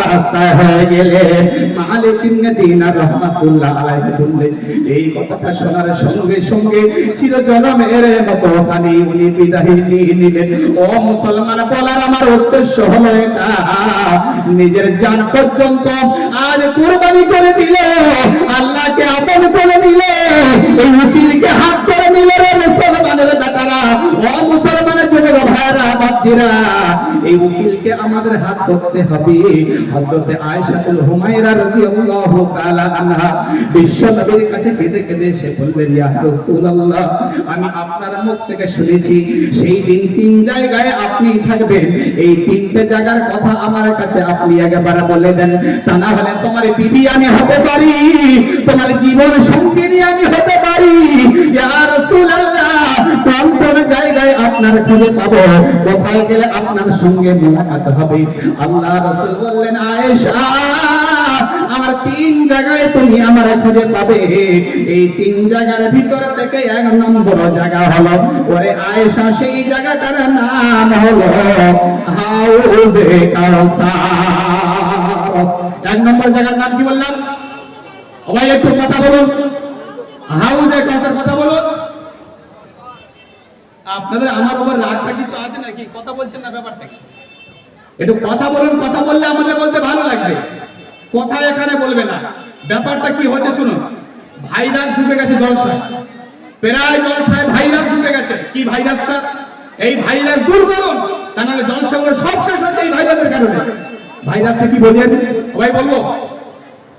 রাস্তায় হয়ে গেলে মালিক ইবনে দিনার রাহমাতুল্লাহ আলাইহি বললেন, এই কথাটা শোনার সঙ্গে সঙ্গে চিরজনমের মতো পানি উনি বিদায় নিয়ে নিলেন। ও মুসলমান, বলার আমার উদ্দেশ্য হলো এটা, নিজের জান পর্যন্ত আজ কুরবানি করে দিলে, আল্লাহকে আপন করে দিলে, এই উকিলকে হাত করে দিলে। রে মুসলমানের বেটারা, ও মুসলমানের যুবক ভাইরা বাপজিরা, এই উকিলকে আমাদের হাত ধরতে হবে। হযরতে আয়েশাতুল হুমায়রা রাদিয়াল্লাহু তাআলা আনহা বিশ্ব নবীর কাছে কেঁদে কেঁদে এসে বললেন, ইয়া রাসূলুল্লাহ, আমি আপনার মুখ থেকে শুনেছি সেই দিন 3 জায়গায় আপনি থাকবেন, এই 3টে জায়গার কথা আমার কাছে আপনি একবার বলে দেন, তা না হলে তোমার বিবি আমি হতে পারি, তোমার জীবন সঙ্গিনী আমি হতে পারি। ইয়া রাসূলুল্লাহ, কোন কোন জায়গায় আপনার খুঁজে পাবো, কোথায় গেলে আপনার সঙ্গে মুলাকাত হবে? আল্লাহ রাসূল বললেন, আয়েশা, আমার 3 জায়গায় তুমি আমার খুঁজে পাবে। এই 3 জায়গার ভিতর থেকে 1 নম্বর জায়গা হলো, ওরে আয়েশা, সেই জায়গাটার নাম হলো হাউজে কাউসার। 1 নম্বর জায়গার নাম কি বললাম? সবাই একটু কথা বলুন, হাউজে কাউসার কথা বলুন। আপনাদের আমার উপর রাগটা কিছু আছে নাকি? কথা বলছেন না, ব্যাপারটা কি? একটু কথা বলুন, কথা বললে আমাদের বলতে ভালো লাগবে, কথা এখানে বলবে না। ব্যাপারটা কি হচ্ছে শুনুন, ভাইরাস ঢুকে গেছে জলসায়, প্রায় জলসায় ভাইরাস ঢুকে গেছে। কি ভাইরাসটা? এই ভাইরাস দূর করুন, তা নাহলে জলসাগুলো সব শেষ হচ্ছে এই ভাইরাসের কারণে। ভাইরাসটা কি বলিয়েন সবাই বলবো,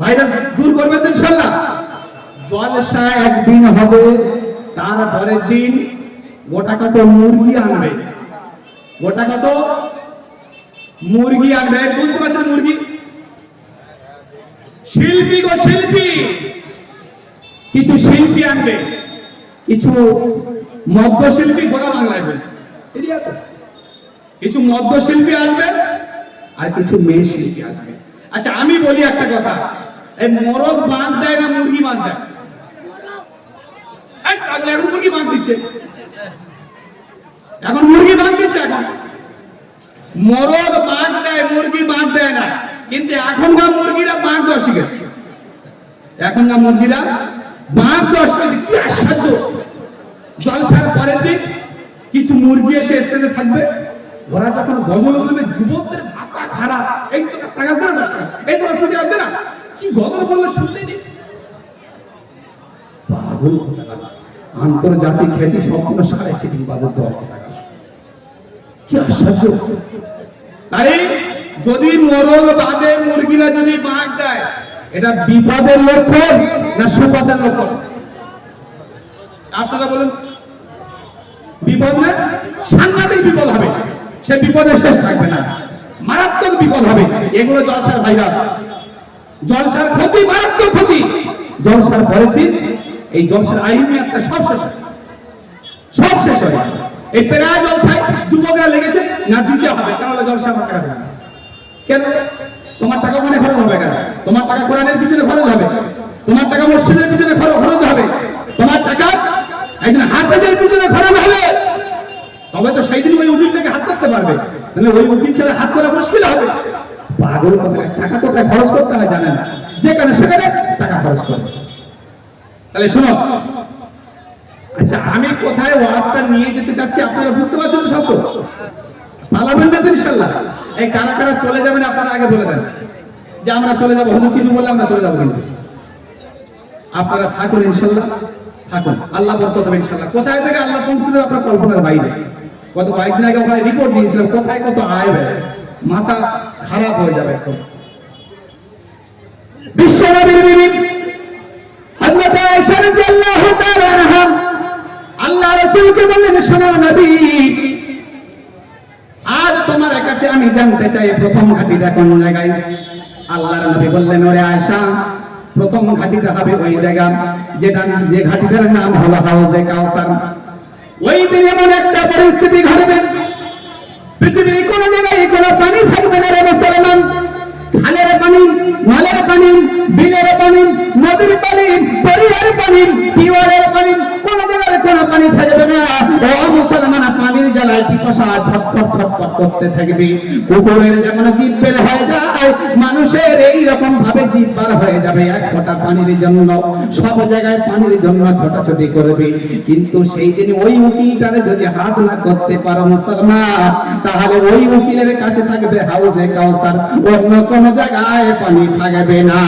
ভাইরাস দূর করবেন তো ইনশাআল্লাহ। জলসা একদিন হবে, তারপরের দিন গোটা কত মুরগি আনবে, গোটা কত মুরগি আনবে, বুঝতে পারছেন? মুরগি শিল্পী গো শিল্পী, কিছু শিল্পী আনবে, কিছু মধ্য শিল্পী, গোটা বাংলায় কিছু মধ্য শিল্পী আসবে আর কিছু মেয়ে শিল্পী আসবে। আচ্ছা আমি বলি একটা কথা, এই মরদ বাঁধ দেয় না মুরগি বাঁধ দেয়? এখন মুরগি বাঁধ দিচ্ছে, এখন মুরগি বাঁধ দিচ্ছে, এখন মরদ বাঁধ দেয়, মুরগি বাঁধ দেয় না। কিন্তু এখনকার মুরগিরা বাঁধ দেওয়া শিখেছে, এখনকার মুরগিরা বাঁধ দেওয়া শিখেছে। কি আশ্চর্য! জলসার পরের দিন কিছু মুরগি এসে স্টেজে থাকবে, ওরা যখন গজল বলবে, যুবকদের মাথা খারাপ, এই তো টাকা আসবে না, 10 টাকা, এই তো 10 টাকা আসবে না, কি গজল বললে শুনলেই নি? পাগল কথা, আন্তর্জাতিক খ্যাতি সম্পূর্ণ 3.5 বাজার দেওয়া কথা। কি আশ্চর্য! আরে যদি মরদ বাঁধে, মুরগিরা যদি বাঁধ দেয়, এটা বিপদের লক্ষণ না সুপদের লক্ষণ? আপনারা বলুন। বিপদ না, সাংঘাতিক বিপদ হবে, সে বিপদের শেষ থাকবে না, মারাত্মক বিপদ হবে। এগুলো জলসার ভাইরাস, জলসার ক্ষতি, মারাত্মক ক্ষতি। জলসার পরের দিন এই জলসার আইনিয়াতটা সব শেষ, সব শেষ হয়। এই প্রায় জলসায় যুবকরা লেগেছে না, দিতে হবে, তাহলে জলসা আমার টাকা দেবে কেন? তোমার টাকা ওখানে খরচ হবে কেন? তোমার টাকা কোরআনের পিছনে খরচ হবে, তোমার টাকা মসজিদের পিছনে খরচ হবে, তোমার টাকা একজন হাফেজের পিছনে খরচ হবে, তবে তো সেই দিন ওই উকিলটাকে হাত করতে পারবে, তাহলে ওই উকিল ছেড়ে হাত করা মুশকিল হবে। পাগল কথা, টাকা কোথায় খরচ করতে হয় জানেন না, যেখানে সেখানে টাকা খরচ করে। তাহলে শোনো, আচ্ছা আমি কোথায় ওয়াজটা নিয়ে যেতে চাচ্ছি আপনারা বুঝতে পারছেন সব তো? পার্লামেন্টে তো ইনশাআল্লাহ। এই কারা কারা চলে যাবেন আপনারা আগে বলে দেন যে আমরা চলে যাব, হুজুর কিছু বললে আমরা চলে যাব, কিন্তু আপনারা থাকুন ইনশাআল্লাহ, থাকুন, আল্লাহ বরকত দেবে ইনশাআল্লাহ। কোথায় থেকে আল্লাহ পৌঁছবে আপনার কল্পনার বাইরে। গত কয়েকদিন আগে ওখানে রিপোর্ট দিয়েছিলাম, কোথায় কত আয় ব্যয়, মাথা খারাপ হয়ে যাবে একদম। বিশ্বনবীর বিবি হযরত আয়েশা রাদিয়াল্লাহু তাআলা আনহা আল্লাহ রাসূলকে বললেন, শোনো নবী, আজ তোমার কাছে আমি জানতে চাই প্রথম ঘাটিটা কোন জায়গায়? আল্লাহর নবী বললেন, ওরে আয়েশা, প্রথম ঘাটিটা হবে ওই জায়গা যে ঘাটিটার নাম হলো হাউজে কাউসার। ওই দিন এমন একটা পরিস্থিতি ঘটবে, পৃথিবীর কোন জায়গায় কোনো পানি থাকবে না রে মুসলমান। খালের পানি, নলের পানি, বিলের পানি, নদীর পানি, দরিয়ার পানি, টিউবওয়েলের পানি, কোন জায়গায় কোনো পানি থাকবে না। ও মুসলমান, পানির জ্বালায় পিপাসা ছটফট ছটফট করতে থাকবে। কুকুরের যেমন জিভ বের হয়ে যায়, রকম ভাবে জিভ বার হয়ে যাবে এক ফোঁটা পানির জন্য, সব জায়গায় পানির জন্য ছোটাছুটি করবে। কিন্তু সেই দিন ওই উকিলটারে যদি হাত না করতে পারো মুসলমান, তাহলে ওই উকিলের কাছে থাকবে হাউজে কাউসার, অন্য কোন জায়গায় পানি থাকবে না।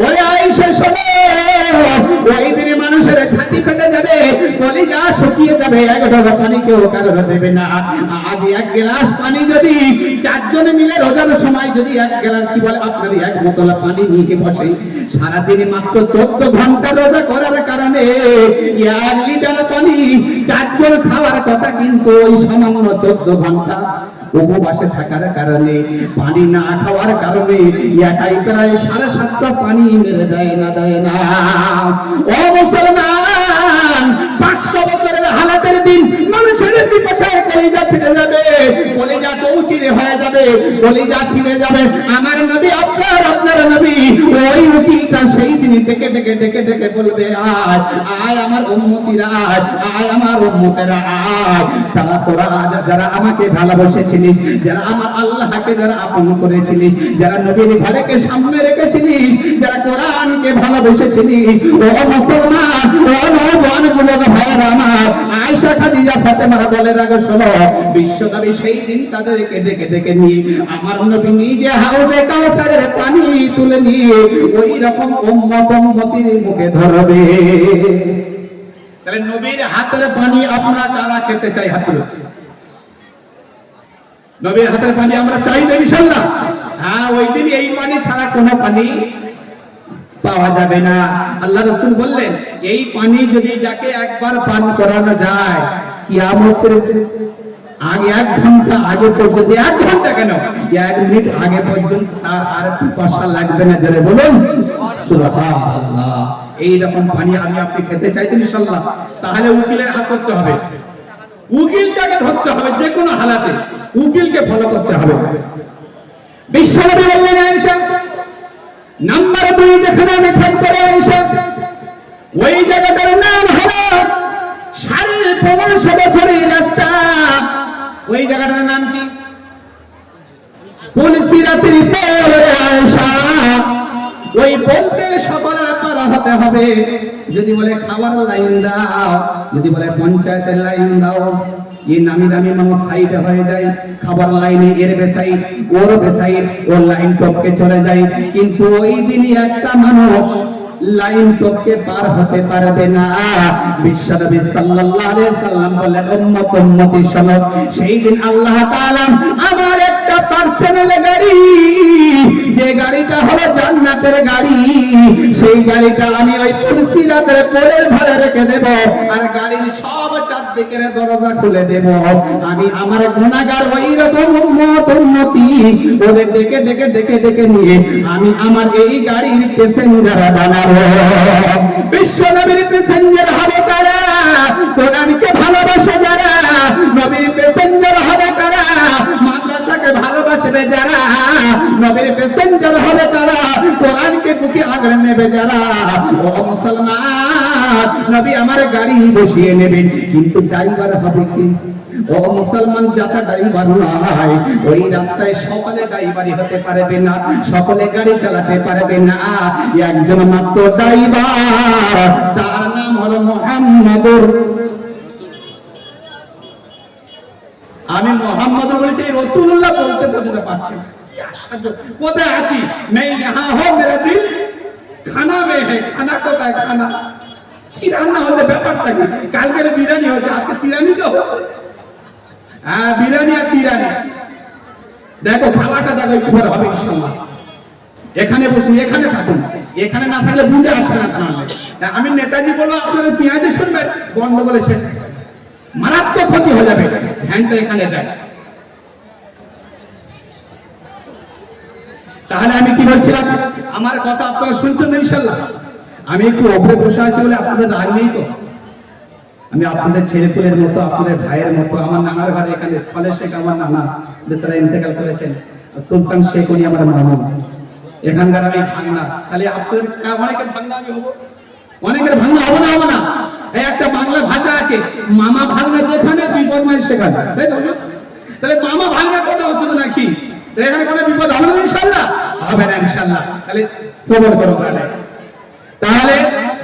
ওরে আয়েশা শোনো, ওই দিনে মানুষের ছাতি ফেটে যাবে, কলিজা শুকিয়ে যাবে, এক ঢোক পানি কেউ কারোর দেবে না। আজ এক গ্লাস পানি যদি চারজনে মিলে রোজার সময় যদি এক গ্লাস কি বলে আপনার এক বোতল পানি নিয়ে বসে, সারাদিনে মাত্র 14 ঘন্টা রোজা করার কারণে 1 লিটার পানি চারজন খাওয়ার কথা, কিন্তু ওই সামান্য 14 ঘন্টা উপবাসে থাকার কারণে, পানি না খাওয়ার কারণে একাই প্রায় 7.5টা পানি মেরে দেয় না। ও মুসলমান, 500 বছরের হালাতের দিন মানুষের পিপাসায় কলিজা ছিঁড়ে যাবে, কলিজা চৌচিরে হয়ে যাবে, কলিজা ছিঁড়ে যাবে। আমার নবী আপনার নবী ওই উকিলটা সেই দিন ডেকে ডেকে ডেকে ডেকে বলবে, আয় আয় আমার উম্মতিরা, আয় আমার উম্মতেরা, আয় তারা তোরা যারা আমাকে ভালোবেসেছিলিস, যারা আমার আল্লাহকে যারা আপন করেছিলিস, যারা নবীর ঘরকে সামনে রেখেছিলিস, যারা কোরআনকে ভালোবেসেছিলিস, ও মুসলমান, ও নওজোয়ান যুবক ভাইরা আমার, আয়েশা খাদিজা ফাতেমার দলের আগে শোনো, বিশ্বনবী সেই দিন তাদেরকে ডেকে ডেকে নিয়ে আমার নবী নিজে হাউজে কাউসারের পানি তুলে নিয়ে ওই রকম উম্মতির মুখে ধরবে। তাহলে নবীর হাতের পানি আমরা কারা খেতে চাই? হাত তুলো। নবীর হাতের পানি আমরা চাই তো ইনশাআল্লাহ? হ্যাঁ, ওই দিন এই পানি ছাড়া কোনো পানি পাওয়া যাবে না। আল্লাহ রাসূল বললেন, এই পানি যদি যাকে একবার পান করানো যায়, কিয়ামতের আগে 1 ঘন্টা আগে পর্যন্ত, 1 ঘন্টা কেন 1 মিনিট আগে পর্যন্ত তার আর পিপাসা লাগবে না। জোরে বলুন সুবহানাল্লাহ। এই রকম পানি আমি আপনি খেতে চাইতেন ইনশাআল্লাহ? তাহলে উকিলের হাত করতে হবে, উকিলটাকে ধরতে হবে, যে কোনো হালাতে উকিলকে ফলো করতে হবে। বিশ্বনবী বললেন, আয়েশা নাম্বার 2 যেখানে আমি থাকবো আয়েশা, ওই জায়গাটার নাম হলো 1550 বছরের রাস্তা। ওই জায়গাটার নাম কি? পুলসিরাতের পরে আয়েশা। ওই বলতে সকলের পার হতে হবে। যদি বলে খাবার লাইন দাও, যদি বলে পঞ্চায়েতের লাইন দাও, এই নামি দামি মানুষ সাইডে হয়ে যায়, খাবার লাইনে এর বেসাইড ওর বেসাইড, ওর লাইন টপকে চলে যায়। কিন্তু ওই দিনই একটা মানুষ লাইন টপকে পার হতে পারবে না। বিশ্বনবী সাল্লাল্লাহু আলাইহি সাল্লাম বলেন, উম্মতি শোনো, সেই দিন আল্লাহ তাআলা আমার একটা পার্সোনাল গাড়ি, যে গাড়িটা হলো জান্নাতের গাড়ি, সেই গাড়িটা আমি ওই পুলসিরাতের পোলের ধারে রেখে দেব, আর গাড়ির সব চারদিকের দরজা খুলে দেব। আমি আমার গুনাহগার ওই রকম উম্মতি ওদের ডেকে ডেকে ডেকে ডেকে নিয়ে আমি আমার এই গাড়ির প্যাসেঞ্জার বানাবো। বিশ্বনবীর প্যাসেঞ্জার হবে কারা? কোরআনকে ভালোবাসে যারা, নবীর প্যাসেঞ্জার হবে কারা? মাদ্রাসাকে ভালোবাসবে যারা, নবীর প্যাসেঞ্জার হবে তারা, কোরআনকে বুকে আগলে নেবে যারা। ও মুসলমান, নবী আমার গাড়ি বসিয়ে নেবেন, কিন্তু ড্রাইভার হবে কি? ও মুসলমান, যারা ড্রাইভার নয়, ওই রাস্তায় সকলে ড্রাইভারই হতে পারবে না, সকলে গাড়ি চালাতে পারবে না। একজন মাত্র ড্রাইভার, তার নাম হলো মুহাম্মদুর। আমি মুহাম্মদ বলেছি, রাসূলুল্লাহ বলতে পর্যন্ত পাচ্ছি না। আশ্চর্য, কোথায় আছি? मैं यहाँ हूँ, मेरा दिल खाना में है। খানা কোথায়? খানা কি রান্না হচ্ছে? ব্যাপারটা কি? কালকের বিরিয়ানি হচ্ছে, আজকে তিরানি তো হচ্ছে। হ্যাঁ, বিরিয়ানি আর তিরানি। দেখো খাওয়াটা দেখো একটু পরে হবে ইনশাআল্লাহ। এখানে বসুন, এখানে থাকুন, এখানে না থাকলে বুঝে আসবে না। আমি নেতাজি বলো আপনারা পেঁয়াজে শুনবেন, গন্ডগোলে শেষ থাকবে, মারাত্মক ক্ষতি হয়ে যাবে। হ্যান্ডটা এখানে দেয়। তাহলে আমি কি বলছিলাম? আমার কথা আপনারা শুনছেন ইনশাআল্লাহ? আমি একটু ওপরে বসে আছি বলে আপনাদের রাগ নেই তো? আমি আপনাদের ছেলে ফুলের মতো, আপনাদের ভাইয়ের মতো। আমার নানার ঘরে এখানে ছলে শেখ আমার নানা বেচারা ইন্তেকাল করেছেন, সুলতান শেখ উনি আমার মামা। এখানকার আমি ভাঙনা, তাহলে আপনাদের অনেকের ভাঙনা আমি হবো, অনেকের ভাঙনা হবো না? হবো না? এই একটা বাংলা ভাষা আছে, মামা ভাঙনা যেখানে বিপদ মানে সেখানে, তাই তো? তাহলে মামা ভাঙনা কথা হচ্ছে তো নাকি? এখানে কোনো বিপদ হবে না ইনশাআল্লাহ? হবে না ইনশাআল্লাহ। তাহলে সবর করো। তাহলে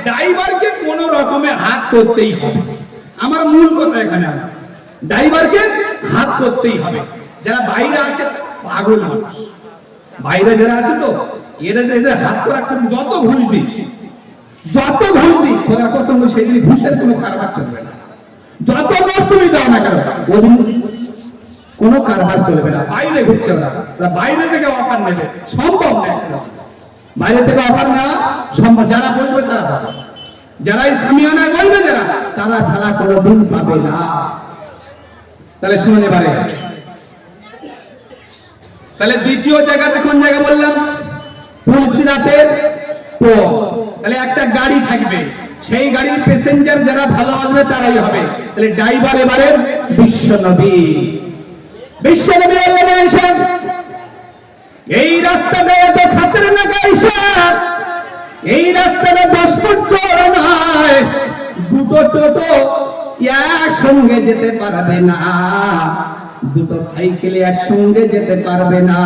ড্রাইভারকে কোন রকমে হাত করতেই হবে। আমার মূল কথা এখানে, ড্রাইভারকে হাত করতেই হবে। যারা বাইরে আছে পাগল মানুষ, বাইরে যারা আছে তো এদের হাত করা যত ঘুষ দিই খোদার কসম সেগুলি ঘুষের কোনো কারবার চলবে না। যত নোট তুমি দাও না কেন কোনো কারবার চলবে না। বাইরে ঘুরছে ওরা, বাইরে থেকে অফার নেবে, সম্ভব না। বাইরে থেকে অফার নেওয়া সম্ভব, যারা বসবে তারা পাবে, যারা ইসলামিয়ানায় বলবে যারা, তারা ছাড়া কোনোদিন পাবে না। তাহলে শুনুন এবারে, তাহলে দ্বিতীয় জায়গাতে কোন জায়গা বললাম? ফুলসিরাতের পর। তাহলে একটা গাড়ি থাকবে, সেই গাড়ির প্যাসেঞ্জার যারা ভালো আসবে তারাই হবে। তাহলে ড্রাইভার এবারে বিশ্বনবী আল্লাহ। এই রাস্তাটা এত খাতরনাক আয়েশা, এই রাস্তাটা 10 ফুট চওড়া নয়, দুটো টোটো একসঙ্গে যেতে পারবে না, দুটো সাইকেল একসঙ্গে যেতে পারবে না,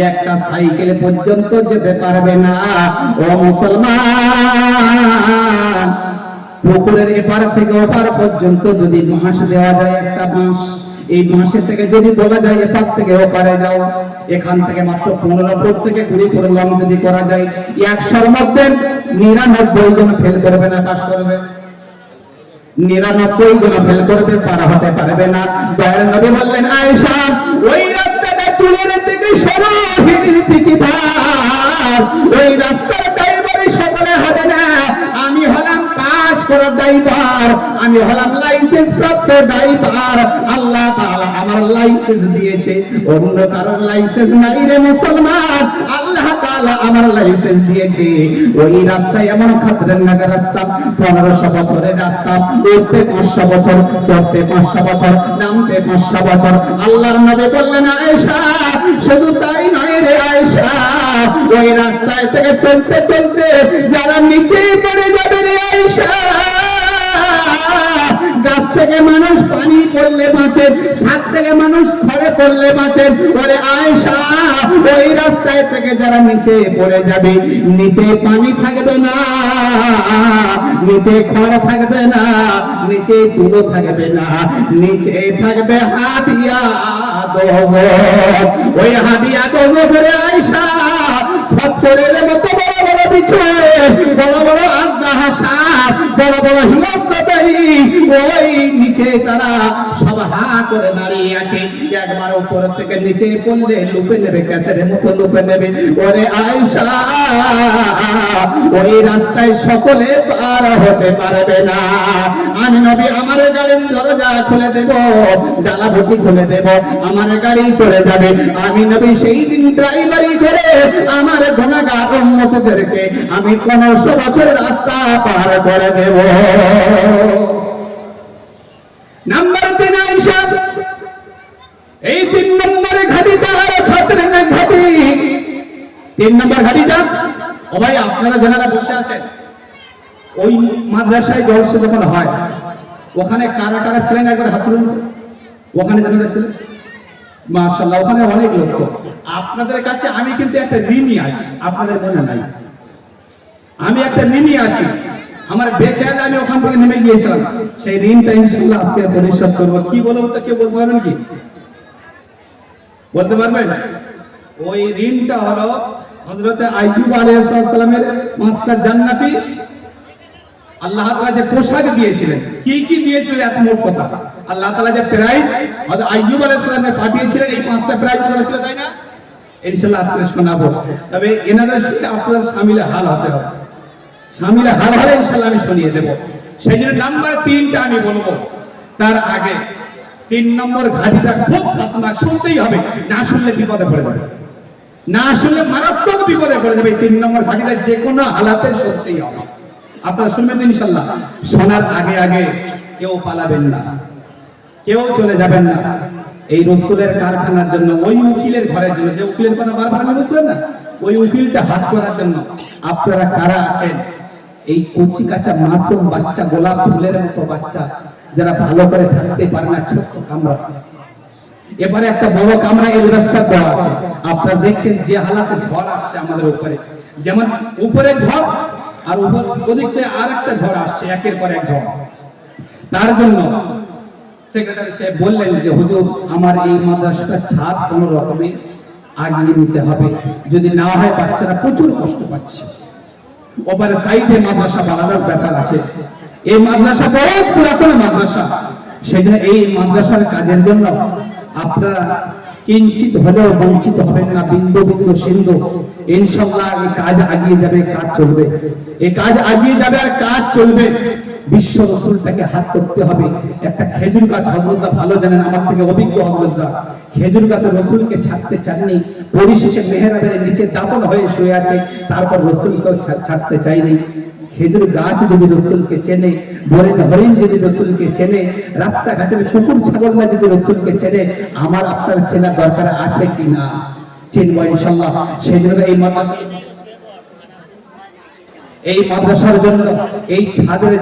একটা সাইকেল পর্যন্ত যেতে পারবে না। ও মুসলমান, পুকুরের এপার থেকে ওপার পর্যন্ত যদি বাঁশ দেওয়া যায়, একটা বাঁশ, এই বাঁশের থেকে যদি বলা যায় এপার থেকে ওপারে যাও, এখান থেকে মাত্র 15 ফুট থেকে 20 ফুট লং যদি করা যায়, 100-র মধ্যে 99 জন ফেল করবে না, পাস করবে। 99 জন ফেল করবে, পার হতে পারবে না। দয়ার নবী বললেন, আয়েশা ওই রাস্তাটা চুলের থেকে সরো, হিড়ির থেকে ধার, ওই রাস্তার ড্রাইভারই সকলে হবে না। আমি হলাম পাস করা ড্রাইভার, আমি হলাম লাইসেন্স প্রাপ্ত ড্রাইভার। আল্লাহ তাআলা আমার লাইসেন্স দিয়েছে, অন্য কারোর লাইসেন্স নাই রে মুসলমান। আল্লাহ তাআলা আমার লাইসেন্স দিয়েছে। ওই রাস্তায় এমন খাতরনাক রাস্তা, 1500 বছরের রাস্তা, উঠতে 500 বছর, চড়তে 500 বছর, নামতে 500 বছর। আল্লাহর নবী বললেন, আয়েশা শুধু তাই নয় রে আয়েশা, ওই রাস্তায় থেকে চলতে চলতে যারা নিচে পড়ে যাবে রে আয়েশা, গাছ থেকে মানুষ পানি পড়লে বাঁচে, ছাদ থেকে মানুষ খড়ে পড়লে বাঁচে। ওরে আয়েশা, ওই রাস্তায় থেকে যারা নিচে পড়ে যাবে, নিচে পানি থাকবে না, নিচে খড় থাকবে না, নিচে তুলো থাকবে না, নিচে থাকবে হাদিয়া দোজখ। ওই হাদিয়া দোজখের আয়েশা খচ্চরের মতো বড় বড় বিছানা, বড় বড় আজদাহা সাপ, বড় বড় হিমস্রোতাই, ওই নিচে তারা সব হা করে দাঁড়িয়ে আছে। একবার উপর থেকে নিচে পড়লে লুপে নেবে, ক্যাসের মতো লুপে নেবে। ওরে আয়েশা, ওই রাস্তায় সকলে পার হতে পারবে না। আমি নবী আমার গাড়ির দরজা খুলে দেব, ডালা ভর্তি খুলে দেব, আমার গাড়ি চলে যাবে। আমি নবী সেই দিন ড্রাইভারি করে আমার গুনাহগার উম্মতদেরকে আমি 1500 বছরের রাস্তা পার করে দেব। নাম্বার 3 আয়েশা, এই 3 নম্বরে ঘাটিটা আরো খাতরনাক ঘাটি। 3 নম্বর ঘাটিটা, ও ভাই আপনারা যারা বসে আছেন, ওই মাদ্রাসায় জলসা যখন হয়, ওখানে কারা কারা ছিলেন একবার হাত তুলুন। ওখানে যারা ছিলেন মাশাআল্লাহ, ওখানে অনেক লোক। তো আপনাদের কাছে আমি কিন্তু একটা ঋণী আছি, আপনাদের মনে নাই? আমি একটা ঋণী আছি, আমার বেখেয়ালে আমি ওখান থেকে নেমে গিয়েছিলাম। সেই ঋণটা ইনশাআল্লাহ আজকে পরিশোধ করবো। কি বলবো তা কেউ বলতে পারবেন কি? বলতে পারবেন? ওই ঋণটা হলো হযরত আইয়ুব আলাইহিস সালামের 5টা জান্নাতি আল্লাহ তাআলা যে পোশাক দিয়েছিলেন, কি কি দিয়েছিলেন এত মোট কথা। আল্লাহ তাআলা যে প্রাইজ হযরত আইয়ুব আলাইহিস সালামকে পাঠিয়েছিলেন, এই 5টা প্রাইজ করেছিল, তাই না? ইনশাআল্লাহ আজকে শোনাবো। তবে এনাদের সাথে আপনাদের শামিলে হাল হতে হবে, শামিলে হাল হলে ইনশাআল্লাহ আমি শুনিয়ে দেব। সেই জন্য নাম্বার 3টা আমি বলবো। তার আগে 3 নম্বর ঘাটিটা খুব খতরনাক, শুনতেই হবে, না শুনলে বিপদে পড়ে যাবে, না শুনলে মারাত্মক বিপদে পড়ে যাবে। 3 নম্বর ঘাটিটা যে কোনো হালাতে শুনতেই হবে। আপনারা শুনবেন ইনশাআল্লাহ। শোনার আগে আগে কেউ পালাবেন না, কেউ চলে যাবেন না। এই রাসূলের কারখানার জন্য, ওই উকিলের ঘরের জন্য, যে উকিলের কথা বারবার আমি বলছিলাম না, ওই উকিলটা হাত করার জন্য আপনারা কারা আছেন? এই কচি কাঁচা মাসুম বাচ্চা, গোলাপ ফুলের মতো বাচ্চা, যারা ভালো করে থাকতে পারে না, ছোট্ট কামড়া, এবারে একটা বড় কামরা এলবেস্টার দেওয়া আছে। আপনারা দেখছেন যে হালাতে ঝড় আসছে আমাদের উপরে, যেমন উপরে ঝড় আর উপর ওদিক থেকে আর একটা ঝড় আসছে, একের পর এক ঝড়। তার জন্য সেক্রেটারি সাহেব বললেন যে হুজুর আমার এই মাদ্রাসাটা ছাদ কোনো রকমে আগিয়ে নিতে হবে, যদি না হয় বাচ্চারা প্রচুর কষ্ট পাচ্ছে। ওপারে সাইডে মাদ্রাসা বানানোর ব্যাপার আছে। এই মাদ্রাসা বড় পুরাতন মাদ্রাসা, সেজন্য এই মাদ্রাসার কাজের জন্য আপনারা কিঞ্চিত হলেও বঞ্চিত হবেন না, বিন্দু বিন্দু সিন্ধু। ইনশাআল্লাহ এই কাজ আগিয়ে যাবে, কাজ চলবে, এই কাজ আগিয়ে যাবে আর কাজ চলবে। বিশ্ব রসুলটাকে হাত করতে হবে। একটা খেজুর গাছ হযরতরা ভালো জানেন, আমার থেকে অভিজ্ঞ হযরতরা, খেজুর গাছের রসুলকে ছাড়তে চাননি, পরিশেষে মেহরাবের নিচে দাফন হয়ে শুয়ে আছে, তারপর রসুলকে ছাড়তে চাইনি। খেজুর গাছ যদি রসুলকে চেনে, বনের হরিণ যদি রসুলকে চেনে, রাস্তাঘাটের কুকুর ছাগলরা যদি রসুলকে চেনে, আমার আপনার চেনা দরকার আছে কিনা? চিনব ইনশাআল্লাহ। সেই জন্য এই মাদ্রাসার জন্য এই ছাদের